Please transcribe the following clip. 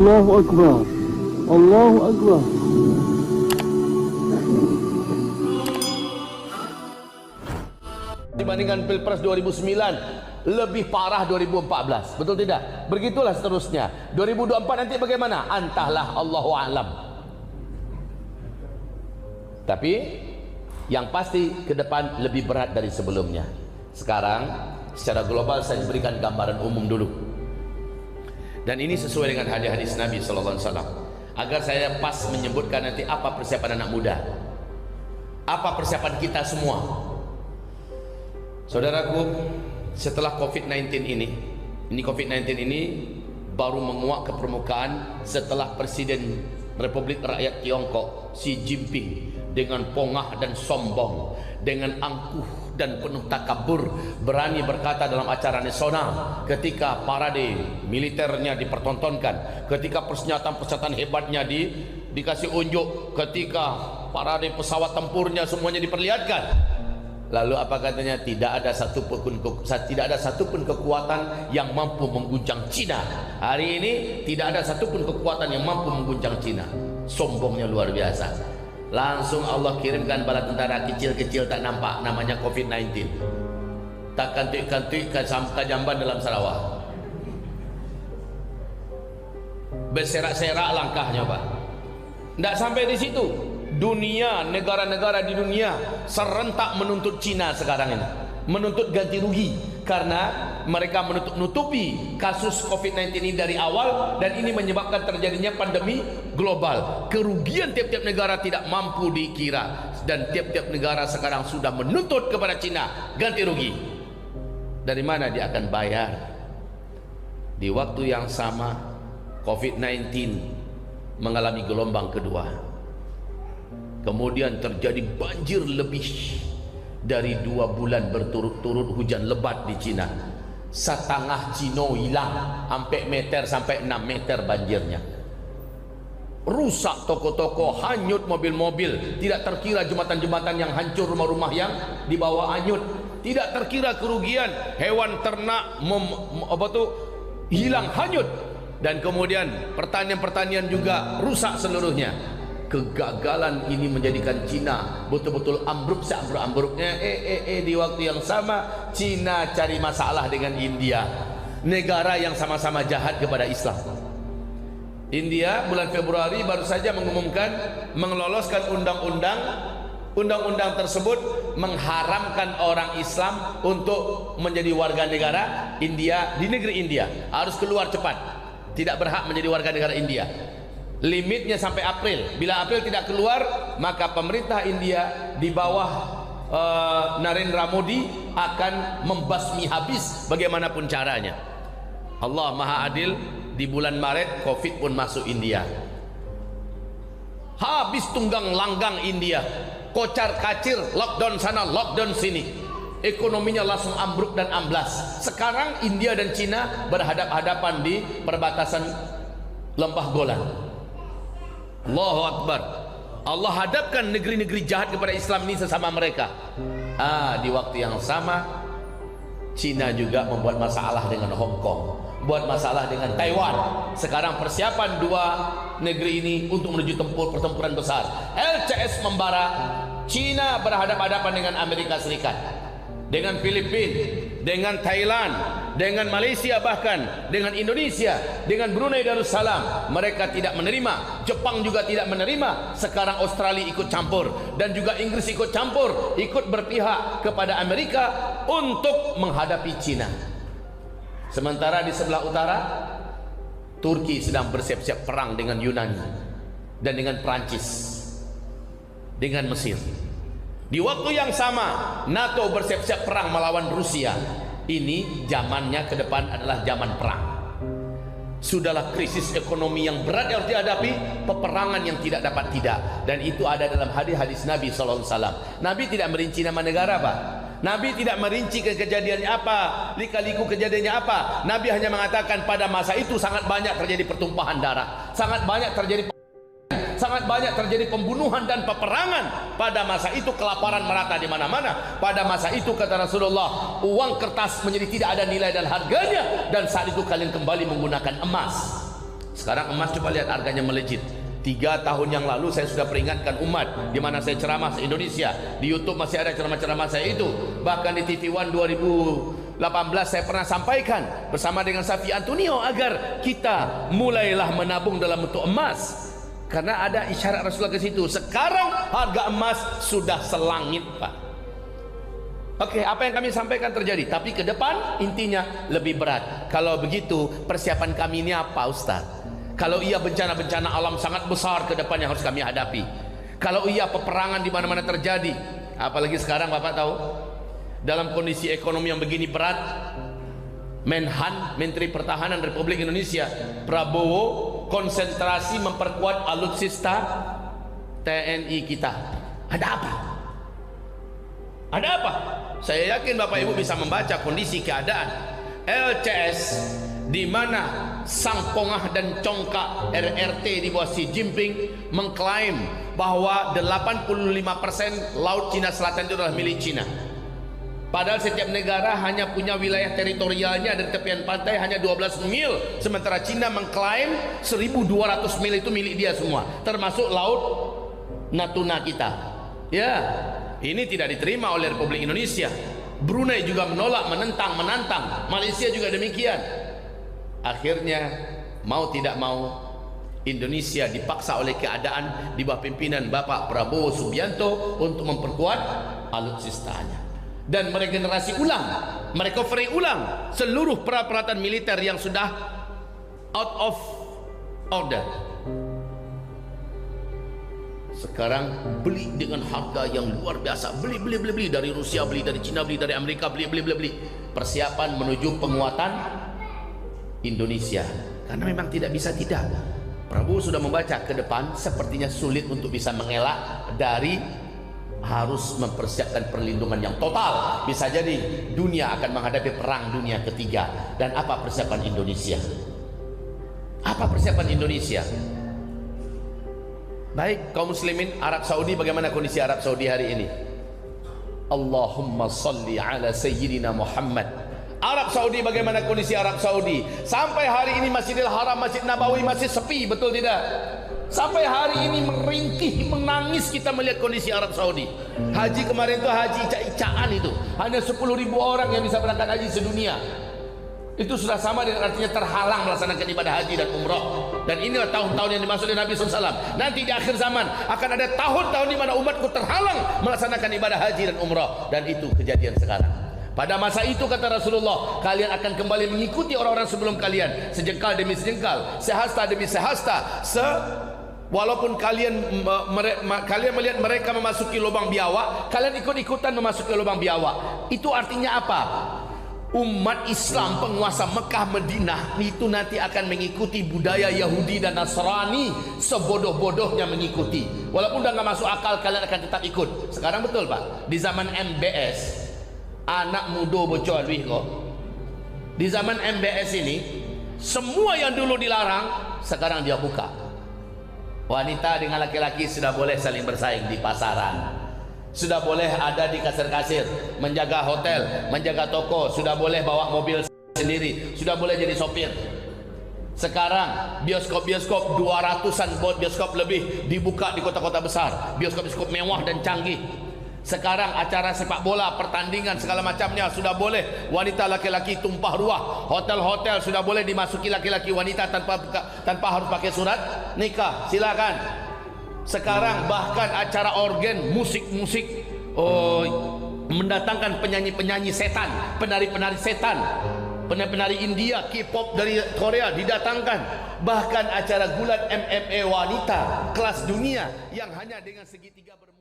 Allahu Akbar. Allahu Akbar. Dibandingkan Pilpres 2009 lebih parah 2014, betul tidak? Begitulah seterusnya. 2024 nanti bagaimana? Entahlah, Allahu a'lam. Tapi yang pasti ke depan lebih berat dari sebelumnya. Sekarang secara global saya berikan gambaran umum dulu. Dan ini sesuai dengan hadis-hadis Nabi sallallahu alaihi wasallam. Agar saya pas menyebutkan nanti apa persiapan anak muda. Apa persiapan kita semua. Saudaraku, setelah COVID-19 ini COVID-19 ini baru menguak ke permukaan setelah Presiden Republik Rakyat Tiongkok Xi Jinping dengan pongah dan sombong, dengan angkuh dan penuh takabur berani berkata dalam acara nasional ketika parade militernya dipertontonkan, ketika persenjataan hebatnya dikasih unjuk, ketika parade pesawat tempurnya semuanya diperlihatkan. Lalu apa katanya? Tidak ada satupun kekuatan yang mampu mengguncang Cina. Hari ini tidak ada satupun kekuatan yang mampu mengguncang Cina. Sombongnya luar biasa. Langsung Allah kirimkan bala tentara kecil-kecil tak nampak, namanya COVID-19. Tak kantuk-kantuk sampai jamban dalam Sarawak. Berserak-serak langkahnya, Pak. Tidak sampai di situ. Dunia, negara-negara di dunia serentak menuntut Cina sekarang ini, menuntut ganti rugi karena mereka menutupi kasus COVID-19 ini dari awal, dan ini menyebabkan terjadinya pandemi global. Kerugian tiap-tiap negara tidak mampu dikira, dan tiap-tiap negara sekarang sudah menuntut kepada Cina ganti rugi. Dari mana dia akan bayar? Di waktu yang sama COVID-19 mengalami gelombang kedua. Kemudian terjadi banjir lebih dari 2 bulan berturut-turut hujan lebat di Cina. Setengah Cina hilang, sampai 6 meter banjirnya. Rusak toko-toko, hanyut mobil-mobil, tidak terkira jembatan-jembatan yang hancur, rumah-rumah yang dibawa hanyut, tidak terkira kerugian hewan ternak hilang hanyut, dan kemudian pertanian juga rusak seluruhnya. Kegagalan ini menjadikan Cina betul-betul ambruk seambruk-ambruknya. Di waktu yang sama Cina cari masalah dengan India, negara yang sama-sama jahat kepada Islam. India bulan Februari baru saja mengumumkan mengeloloskan undang-undang tersebut mengharamkan orang Islam untuk menjadi warga negara India di negeri India, harus keluar cepat, tidak berhak menjadi warga negara India. Limitnya sampai April. Bila April tidak keluar, maka pemerintah India di bawah Narendra Modi akan membasmi habis bagaimanapun caranya. Allah Maha Adil. Di bulan Maret Covid pun masuk India. Habis tunggang langgang India, kocar kacir, lockdown sana, lockdown sini. Ekonominya langsung ambruk dan amblas. Sekarang India dan Cina berhadap-hadapan di perbatasan Lembah Golan. Allahu Akbar. Allah hadapkan negeri-negeri jahat kepada Islam ini sesama mereka. Di waktu yang sama Cina juga membuat masalah dengan Hong Kong, buat masalah dengan Taiwan. Sekarang persiapan dua negeri ini untuk menuju pertempuran besar. LCS membara. Cina berhadapan-hadapan dengan Amerika Serikat, dengan Filipina, dengan Thailand, dengan Malaysia, bahkan dengan Indonesia, dengan Brunei Darussalam. Mereka tidak menerima. Jepang juga tidak menerima. Sekarang Australia ikut campur, dan juga Inggris ikut campur, ikut berpihak kepada Amerika untuk menghadapi Cina. Sementara di sebelah utara Turki sedang bersiap-siap perang dengan Yunani dan dengan Prancis, dengan Mesir. Di waktu yang sama NATO bersiap-siap perang melawan Rusia. Ini zamannya ke depan adalah zaman perang. Sudahlah krisis ekonomi yang berat yang harus dihadapi, peperangan yang tidak dapat tidak. Dan itu ada dalam hadis-hadis Nabi SAW. Nabi tidak merinci nama negara, Pak. Nabi tidak merinci kejadiannya apa, lika-liku kejadiannya apa. Nabi hanya mengatakan pada masa itu sangat banyak terjadi pertumpahan darah, sangat banyak terjadi pembunuhan dan peperangan. Pada masa itu kelaparan merata di mana-mana. Pada masa itu kata Rasulullah, uang kertas menjadi tidak ada nilai dan harganya, dan saat itu kalian kembali menggunakan emas. Sekarang emas coba lihat harganya melejit. 3 tahun yang lalu saya sudah peringatkan umat, di mana saya ceramah se-Indonesia. Di YouTube masih ada ceramah-ceramah saya itu. Bahkan di TV One 2018 saya pernah sampaikan bersama dengan Safi Antonio agar kita mulailah menabung dalam bentuk emas. Karena ada isyarat Rasulullah ke situ. Sekarang harga emas sudah selangit, Pak. Oke, apa yang kami sampaikan terjadi, tapi ke depan intinya lebih berat. Kalau begitu, persiapan kami ini apa, Ustaz? Kalau iya bencana-bencana alam sangat besar ke depan yang harus kami hadapi. Kalau iya peperangan di mana-mana terjadi, apalagi sekarang Bapak tahu, dalam kondisi ekonomi yang begini berat, Menhan, Menteri Pertahanan Republik Indonesia, Prabowo konsentrasi memperkuat alutsista TNI kita. Ada apa? Ada apa? Saya yakin Bapak Ibu bisa membaca kondisi keadaan LCS, di mana sang pongah dan congkak RRT di bawah Xi Jinping mengklaim bahwa 85% Laut Cina Selatan itu adalah milik Cina. Padahal setiap negara hanya punya wilayah teritorialnya dari tepian pantai hanya 12 mil, sementara Cina mengklaim 1.200 mil itu milik dia semua, termasuk Laut Natuna kita. Ya, ini tidak diterima oleh Republik Indonesia. Brunei juga menolak, menentang. Malaysia juga demikian. Akhirnya mau tidak mau Indonesia dipaksa oleh keadaan di bawah pimpinan Bapak Prabowo Subianto untuk memperkuat alutsistanya dan meregenerasi ulang, merecovery ulang seluruh peralatan militer yang sudah out of order. Sekarang beli dengan harga yang luar biasa, beli dari Rusia, beli dari Cina, beli dari Amerika, beli. Persiapan menuju penguatan Indonesia, karena memang tidak bisa tidak. Prabowo sudah membaca ke depan sepertinya sulit untuk bisa mengelak dari harus mempersiapkan perlindungan yang total. Bisa jadi dunia akan menghadapi perang dunia ketiga. Dan apa persiapan Indonesia? Apa persiapan Indonesia? Baik, kaum muslimin Arab Saudi, bagaimana kondisi Arab Saudi hari ini? Allahumma salli ala sayyidina Muhammad. Arab Saudi, bagaimana kondisi Arab Saudi? Sampai hari ini Masjidil Haram, Masjid Nabawi masih sepi, betul tidak? Sampai hari ini merintih, menangis kita melihat kondisi Arab Saudi. Haji kemarin itu haji icak-icakan itu, hanya 10.000 orang yang bisa berangkat haji sedunia. Itu sudah sama dengan artinya terhalang melaksanakan ibadah haji dan umrah. Dan inilah tahun-tahun yang dimaksud oleh Nabi SAW. Nanti di akhir zaman akan ada tahun-tahun di mana umatku terhalang melaksanakan ibadah haji dan umrah. Dan itu kejadian sekarang. Pada masa itu kata Rasulullah, kalian akan kembali mengikuti orang-orang sebelum kalian, sejengkal demi sejengkal, sehasta demi sehasta. Walaupun kalian melihat mereka memasuki lubang biawak, kalian ikut-ikutan memasuki lubang biawak. Itu artinya apa? Umat Islam penguasa Mekah Madinah itu nanti akan mengikuti budaya Yahudi dan Nasrani, sebodoh-bodohnya mengikuti. Walaupun udah nggak masuk akal, kalian akan tetap ikut. Sekarang betul Pak, di zaman MBS anak muda bocor wih kok. Di zaman MBS ini semua yang dulu dilarang sekarang dia buka. Wanita dengan laki-laki sudah boleh saling bersaing di pasaran, sudah boleh ada di kasir-kasir, menjaga hotel, menjaga toko, sudah boleh bawa mobil sendiri, sudah boleh jadi sopir. Sekarang bioskop-bioskop 200-an bioskop lebih dibuka di kota-kota besar, bioskop-bioskop mewah dan canggih. Sekarang acara sepak bola, pertandingan segala macamnya sudah boleh wanita laki-laki tumpah ruah. Hotel-hotel sudah boleh dimasuki laki-laki wanita tanpa harus pakai surat nikah, silakan. Sekarang bahkan acara organ, musik-musik, mendatangkan penyanyi-penyanyi setan, penari-penari setan, penari-penari India, K-pop dari Korea didatangkan. Bahkan acara gulat MMA wanita kelas dunia yang hanya dengan segitiga bermuka.